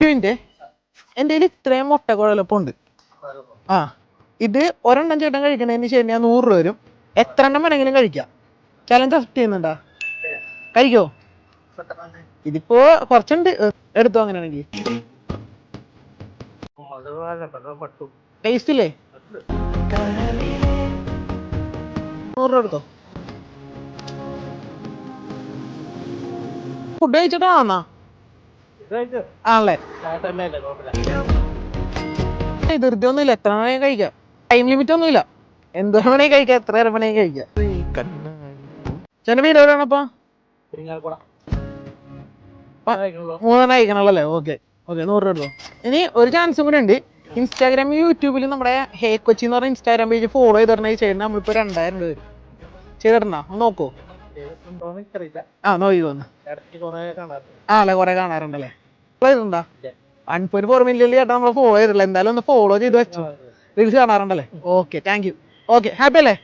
Minute, എൻ്റെ കയ്യിൽ ഇത്രയും മുട്ടക്കുഴലപ്പം. ആ, ഇത് ഒരെണ്ണം ചേട്ടൻ കഴിക്കണതിന് ശരി ഞാൻ 100 രൂപ വരും. എത്ര എണ്ണം വേണമെങ്കിലും കഴിക്കാം. ചലഞ്ച് അക്സെപ്റ്റ് ചെയ്യുന്നുണ്ടാ? കഴിക്കോ? ഇതിപ്പോ കുറച്ചുണ്ട്, എടുത്തോ അങ്ങനെയാണെങ്കിൽ. ടേസ്റ്റ് ഇല്ലേ? 100 രൂപ എടുത്തോ. ഫുഡ് കഴിച്ചിട്ടാണോ? ആണല്ലേ. ധൃതി ഒന്നുമില്ല, എത്ര വേണമെങ്കിൽ കഴിക്കാം. ടൈം ലിമിറ്റ് ഒന്നുമില്ല, എന്തോ വേണമെങ്കിൽ കഴിക്കാം, എത്ര നേരം വേണമെങ്കിൽ കഴിക്കാം. ചേട്ടൻ വീട് എവിടെയാണപ്പാ? 3 കഴിക്കണല്ലേ? ഓക്കെ ഓക്കെ, 100 രൂപ എടുത്തോ. ഇനി ഒരു ചാൻസും കൂടെ ഉണ്ട്. ഇൻസ്റ്റാഗ്രാമിൽ യൂട്യൂബിൽ നമ്മുടെ ഹേ കൊച്ചി എന്ന് പറഞ്ഞ ഇൻസ്റ്റാഗ്രാം പേജ് ഫോളോ ചെയ്തിട്ടുണ്ടെങ്കിൽ ചേട്ടൻ നമ്മളിപ്പോൾ 2000 രൂപ വരും. ചെയ്തിട്ടുണ്ടോ? നോക്കൂ. ആ, നോക്കിക്കോന്ന്. അല്ലേ, കുറെ കാണാറുണ്ടല്ലേ? ചെയ്തിട്ടുണ്ടോ? 1.4 മില്യൺ ചേട്ടാ നമ്മൾ ഫോളോ ചെയ്തിട്ടില്ല. എന്തായാലും ഒന്ന് ഫോളോ ചെയ്ത് വെച്ചോ. റീൽസ് കാണാറുണ്ടല്ലേ? Okay, thank you. Okay, happy അല്ലേ?